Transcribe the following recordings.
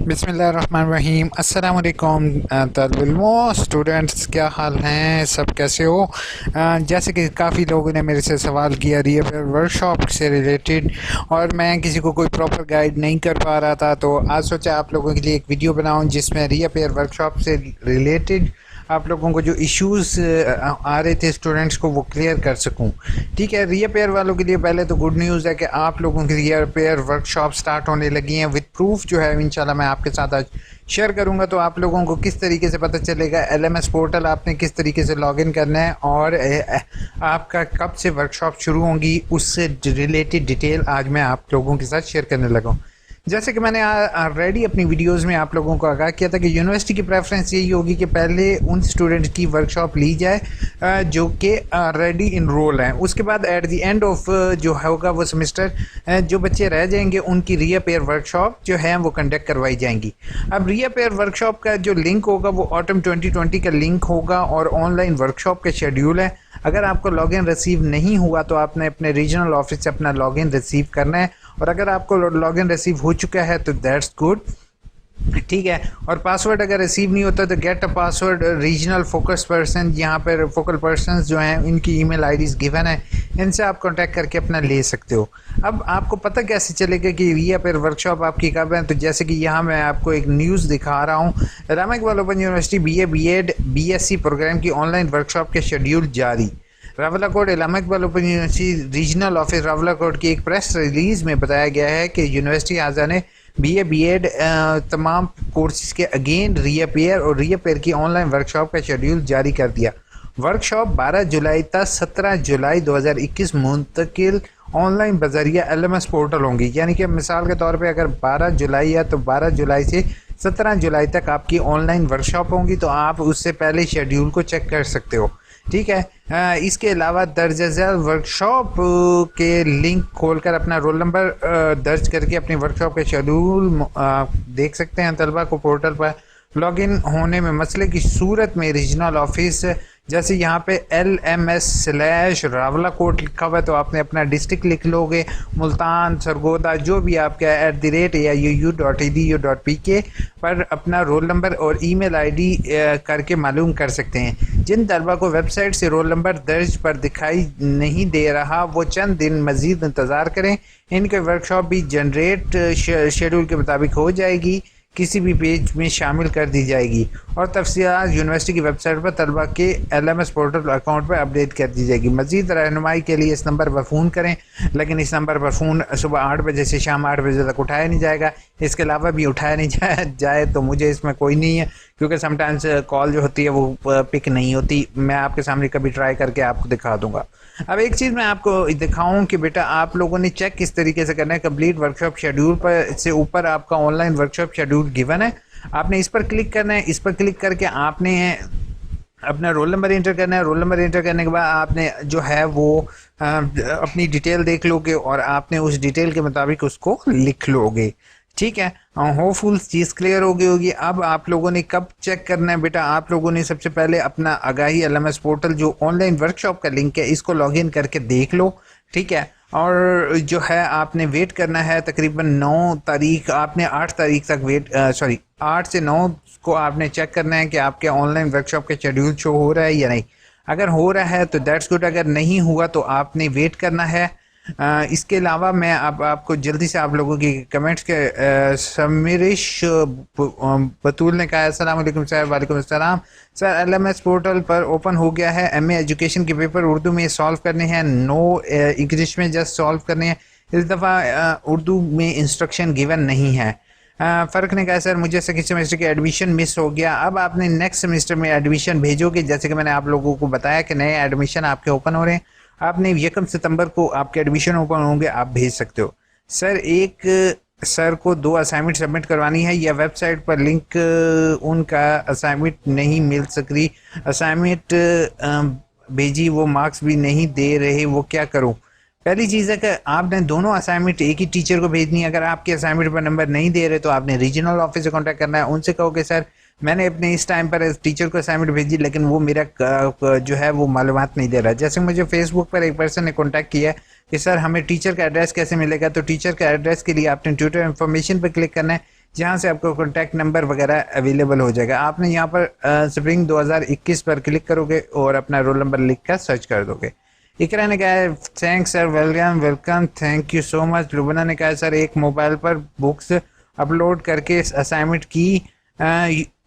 बिस्मिल्लाहिर्रहमानिर्रहीम। अस्सलाम वालेकुम तलबा स्टूडेंट्स, क्या हाल हैं? सब कैसे हो? जैसे कि काफ़ी लोगों ने मेरे से सवाल किया रिएपेयर वर्कशॉप से रिलेटेड, और मैं किसी को कोई प्रॉपर गाइड नहीं कर पा रहा था, तो आज सोचा आप लोगों के लिए एक वीडियो बनाऊं जिसमें रिएपेयर वर्कशॉप से रिलेटेड आप लोगों को जो इश्यूज आ रहे थे स्टूडेंट्स को वो क्लियर कर सकूं। ठीक है, रिएपेयर वालों के लिए पहले तो गुड न्यूज़ है कि आप लोगों की रिएपेयर वर्कशॉप स्टार्ट होने लगी हैं विद प्रूफ, जो है इंशाल्लाह मैं आपके साथ आज शेयर करूंगा। तो आप लोगों को किस तरीके से पता चलेगा एलएमएस पोर्टल आपने किस तरीके से लॉगिन करना है और आपका कब से वर्कशॉप शुरू होंगी, उससे रिलेटेड डिटेल आज मैं आप लोगों के साथ शेयर करने लगा हूँ। जैसे कि मैंने ऑलरेडी अपनी वीडियोस में आप लोगों को आगाह किया था कि यूनिवर्सिटी की प्रेफरेंस यही होगी कि पहले उन स्टूडेंट की वर्कशॉप ली जाए जो कि ऑलरेडी इनरोल हैं। उसके बाद एट द एंड ऑफ जो होगा वो सेमेस्टर जो बच्चे रह जाएंगे उनकी रिएपेयर वर्कशॉप जो है वो कंडक्ट करवाई जाएंगी। अब रिएपेयर वर्कशॉप का जो लिंक होगा वो ऑटम 2020 का लिंक होगा और ऑनलाइन वर्कशॉप का शेड्यूल है। अगर आपको लॉगिन रिसीव नहीं हुआ तो आपने अपने रीजनल ऑफिस से अपना लॉगिन रिसीव करना है, और अगर आपको लॉगिन रिसीव हो चुका है तो दैट्स गुड, ठीक है। और पासवर्ड अगर रिसीव नहीं होता तो get a password regional focus person, यहाँ पर फोकल पर्सन जो हैं इनकी ईमेल आईडीज गिवन है, इनसे आप कांटेक्ट करके अपना ले सकते हो। अब आपको पता कैसे चलेगा कि रिएपेयर वर्कशॉप आपकी कब है? तो जैसे कि यहाँ मैं आपको एक न्यूज़ दिखा रहा हूँ, Allama Iqbal Open University BA BEd BSc programme की ऑनलाइन वर्कशॉप के शेड्यूल जारी। Rawalakot Allama Iqbal Open University regional office Rawalakot की एक प्रेस रिलीज़ में बताया गया है कि यूनिवर्सिटी आज़ा ने बीए बीएड तमाम कोर्सेज के अगेन रिएपेयर और रिएपेयर की ऑनलाइन वर्कशॉप का शेड्यूल जारी कर दिया। वर्कशॉप 12 जुलाई तक 17 जुलाई 2021 मुंतकिल ऑनलाइन बजरिया एलएमएस पोर्टल होंगी। यानी कि मिसाल के तौर पे अगर 12 जुलाई है तो 12 जुलाई से 17 जुलाई तक आपकी ऑनलाइन वर्कशॉप होंगी, तो आप उससे पहले शेड्यूल को चेक कर सकते हो, ठीक है। इसके अलावा दर्ज झैल वर्कशॉप के लिंक खोलकर अपना रोल नंबर दर्ज करके अपनी वर्कशॉप के शेड्यूल देख सकते हैं। तलबा को पोर्टल पर लॉगिन होने में मसले की सूरत में रीजनल ऑफिस, जैसे यहाँ पे LMS/रावलाकोट लिखा हुआ है तो आपने अपना डिस्ट्रिक्ट लिख लोगे, मुल्तान, सरगोदा, जो भी आपका @AIOU.edu.pk पर अपना रोल नंबर और ईमेल आईडी करके मालूम कर सकते हैं। जिन तलबा को वेबसाइट से रोल नंबर दर्ज पर दिखाई नहीं दे रहा वो चंद दिन मज़ीद इंतज़ार करें, इनके वर्कशॉप भी जनरेट शेड्यूल के मुताबिक हो जाएगी, किसी भी पेज में शामिल कर दी जाएगी और तफसीलात यूनिवर्सिटी की वेबसाइट पर तलबा के एलएमएस पोर्टल अकाउंट पर अपडेट कर दी जाएगी। मज़ीद रहनुमाई के लिए इस नंबर पर फ़ोन करें, लेकिन इस नंबर पर फ़ोन सुबह 8 बजे से शाम 8 बजे तक उठाया नहीं जाएगा। इसके अलावा भी उठाया नहीं जाए तो मुझे इसमें कोई नहीं है, क्योंकि समटाइम्स कॉल जो होती है वो पिक नहीं होती। मैं आपके सामने कभी ट्राई करके आपको दिखा दूँगा। अब एक चीज़ मैं आपको दिखाऊं कि बेटा आप लोगों ने चेक किस तरीके से करना है। कंप्लीट वर्कशॉप शेड्यूल पर से ऊपर आपका ऑनलाइन वर्कशॉप शेड्यूल गिवन है, आपने इस पर क्लिक करना है। इस पर क्लिक करके आपने अपना रोल नंबर एंटर करना है। रोल नंबर एंटर करने के बाद आपने जो है वो अपनी डिटेल देख लोगे और आपने उस डिटेल के मुताबिक उसको लिख लोगे, ठीक है। होपफुल चीज़ क्लियर हो गई होगी। अब आप लोगों ने कब चेक करना है बेटा? आप लोगों ने सबसे पहले अपना आगाही एलएमएस पोर्टल जो ऑनलाइन वर्कशॉप का लिंक है इसको लॉगिन करके देख लो, ठीक है। और जो है आपने वेट करना है तकरीबन 9 तारीख, आपने 8 तारीख तक 8 से 9 को आपने चेक करना है कि आपके ऑनलाइन वर्कशॉप का शेड्यूल शो हो रहा है या नहीं। अगर हो रहा है तो दैट्स गुड, अगर नहीं हुआ तो आपने वेट करना है। इसके अलावा मैं अब आपको जल्दी से आप लोगों की कमेंट्स के समीरिश बतूल ने कहा अस्सलाम वालेकुम सर। वालेकुम अस्सलाम सर, एलएमएस पोर्टल पर ओपन हो गया है। एमए एजुकेशन के पेपर उर्दू में सॉल्व करने हैं, नो इंग्लिश में जस्ट सॉल्व करने हैं। इस दफ़ा उर्दू में इंस्ट्रक्शन गिवन नहीं है। फ़र्क ने कहा सर मुझे सेकंड सेमेस्टर के एडमिशन मिस हो गया। अब आपने नेक्स्ट सेमेस्टर में एडमिशन भेजोगे, जैसे कि मैंने आप लोगों को बताया कि नए एडमिशन आपके ओपन हो रहे हैं। आपने 1 सितंबर को आपके एडमिशन ओपन होंगे, आप भेज सकते हो। सर एक सर को 2 असाइनमेंट सबमिट करवानी है या वेबसाइट पर लिंक उनका असाइनमेंट नहीं मिल सकती, असाइनमेंट भेजी वो मार्क्स भी नहीं दे रहे, वो क्या करूं? पहली चीज़ है कि आपने दोनों असाइनमेंट एक ही टीचर को भेजनी है। अगर आपके असाइनमेंट पर नंबर नहीं दे रहे तो आपने रीजनल ऑफिस से कांटेक्ट करना है। उनसे कहोगे सर मैंने अपने इस टाइम पर टीचर को असाइनमेंट भेजी लेकिन वो मेरा जो है वो मालूमात नहीं दे रहा। जैसे मुझे फेसबुक पर एक पर्सन ने कांटेक्ट किया कि सर हमें टीचर का एड्रेस कैसे मिलेगा, तो टीचर का एड्रेस के लिए आपने ट्यूटर इन्फॉर्मेशन पर क्लिक करना है। जहाँ से आपको कॉन्टैक्ट नंबर वगैरह अवेलेबल हो जाएगा। आपने यहाँ पर स्प्रिंग 2021 पर क्लिक करोगे और अपना रोल नंबर लिख कर सर्च कर दोगे। इकरा ने कहा है thanks sir, welcome welcome, thank you so much. Lubna ने कहा है सर एक मोबाइल पर बुक्स अपलोड करके असाइनमेंट की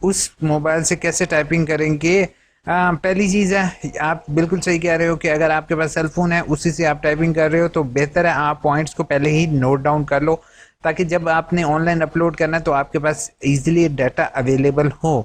उस मोबाइल से कैसे टाइपिंग करेंगे? पहली चीज़ है, आप बिल्कुल सही कह रहे हो कि अगर आपके पास सेल फोन है उसी से आप टाइपिंग कर रहे हो तो बेहतर है आप पॉइंट्स को पहले ही नोट डाउन कर लो, ताकि जब आपने ऑनलाइन अपलोड करना है तो आपके पास इजीली डाटा अवेलेबल हो।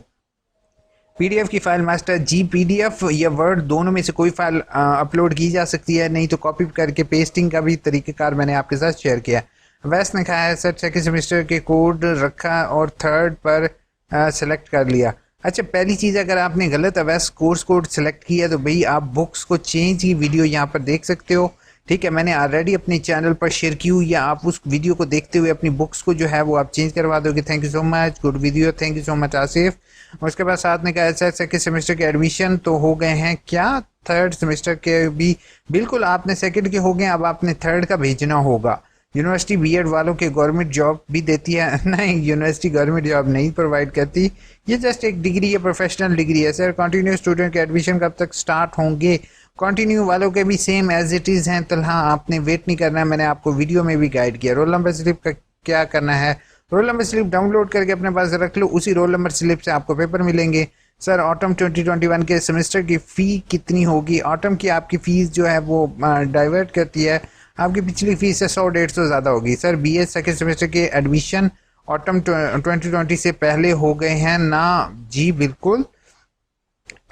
पीडीएफ की फाइल मास्टर जी, पीडीएफ या वर्ड दोनों में से कोई फाइल अपलोड की जा सकती है, नहीं तो कॉपी करके पेस्टिंग का भी तरीक़ाकार मैंने आपके साथ शेयर किया। वैस ने कहा है सर सेकेंड सेमेस्टर के कोड रखा और थर्ड पर सेलेक्ट कर लिया। अच्छा, पहली चीज़ अगर आपने गलत अवैस कोर्स कोड सेलेक्ट किया तो भाई आप बुक्स को चेंज की वीडियो यहाँ पर देख सकते हो। ठीक है, मैंने ऑलरेडी अपने चैनल पर शेयर की हुई है, आप उस वीडियो को देखते हुए अपनी बुक्स को जो है वो आप चेंज करवा दोगे। Thank you so much, good video, thank you so much Asif. उसके बाद साथ में कहा सर सेकेंड सेमेस्टर के एडमिशन तो हो गए हैं क्या? थर्ड सेमेस्टर के भी बिल्कुल आपने सेकेंड के हो गए, अब आपने थर्ड का भेजना होगा। यूनिवर्सिटी बीएड वालों के गवर्नमेंट जॉब भी देती है? नहीं, यूनिवर्सिटी गवर्नमेंट जॉब नहीं प्रोवाइड करती, ये जस्ट एक डिग्री है, प्रोफेशनल डिग्री है। सर कंटिन्यू स्टूडेंट के एडमिशन कब तक स्टार्ट होंगे? कंटिन्यू वालों के भी सेम एज इट इज़ हैं, तो हाँ आपने वेट नहीं करना है, मैंने आपको वीडियो में भी गाइड किया। रोल नंबर स्लिप का क्या करना है? रोल नंबर स्लिप डाउनलोड करके अपने पास रख लो, उसी रोल नंबर स्लिप से आपको पेपर मिलेंगे। सर ऑटम 2021 के सेमेस्टर की फ़ी कितनी होगी? ऑटम की आपकी फ़ीस जो है वो डाइवर्ट करती है, आपकी पिछली फीस से 100-150 ज़्यादा होगी। सर बीए सेकेंड सेमेस्टर के एडमिशन ऑटम 2020 से पहले हो गए हैं ना? जी बिल्कुल।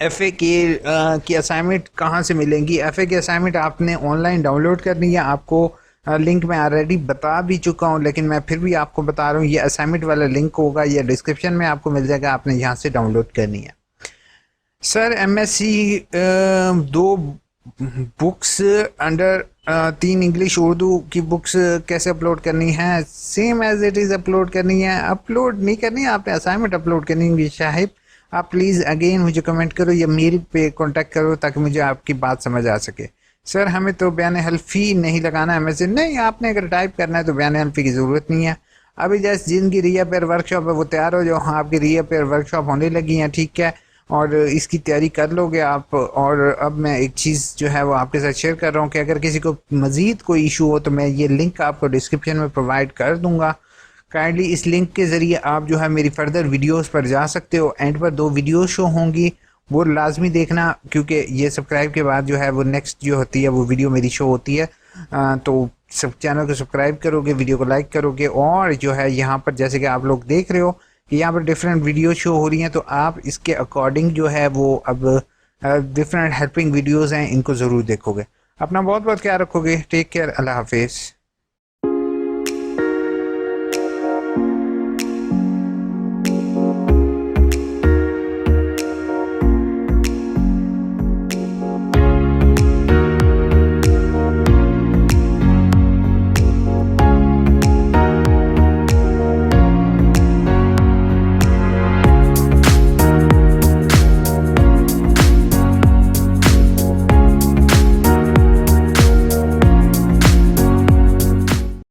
एफए की असाइनमेंट कहाँ से मिलेंगी? एफए की असाइनमेंट आपने ऑनलाइन डाउनलोड करनी है, आपको लिंक मैं ऑलरेडी बता भी चुका हूँ, लेकिन मैं फिर भी आपको बता रहा हूँ, ये असाइनमेंट वाला लिंक होगा, ये डिस्क्रिप्शन में आपको मिल जाएगा, आपने यहाँ से डाउनलोड करनी है। Sir MSc 2 books under 3 English Urdu की बुक्स कैसे अपलोड करनी है? Same as it is upload करनी है, अपलोड नहीं करनी है, आपने असाइनमेंट अपलोड करनी है। साहिब आप प्लीज़ अगेन मुझे कमेंट करो या मेल पे कांटेक्ट करो ताकि मुझे आपकी बात समझ आ सके। सर हमें तो बयान हल्फी नहीं लगाना है मैसेज? नहीं, आपने अगर टाइप करना है तो बयान हल्फी की ज़रूरत नहीं है। अभी जैसे जिनकी रीअपेयर वर्कशॉप है वो तैयार हो जाओ, हाँ आपकी रीअपेयर वर्कशॉप होने लगी हैं, ठीक है, और इसकी तैयारी कर लोगे आप। और अब मैं एक चीज़ जो है वो आपके साथ शेयर कर रहा हूँ कि अगर किसी को मज़ीद कोई इशू हो तो मैं ये लिंक आपको डिस्क्रिप्शन में प्रोवाइड कर दूँगा। काइंडली इस लिंक के ज़रिए आप जो है मेरी फर्दर वीडियोस पर जा सकते हो। एंड पर 2 वीडियो शो होंगी, वो लाजमी देखना, क्योंकि ये सब्सक्राइब के बाद जो है वो नेक्स्ट जो होती है वो वीडियो मेरी शो होती है। तो सब चैनल को सब्सक्राइब करोगे, वीडियो को लाइक करोगे, और जो है यहाँ पर जैसे कि आप लोग देख रहे हो कि यहाँ पर डिफरेंट वीडियो शो हो रही हैं, तो आप इसके अकॉर्डिंग जो है वो अब डिफरेंट हेल्पिंग वीडियोज़ हैं, इनको ज़रूर देखोगे। अपना बहुत बहुत ख्याल रखोगे। टेक केयर, अल्लाह हाफिज़।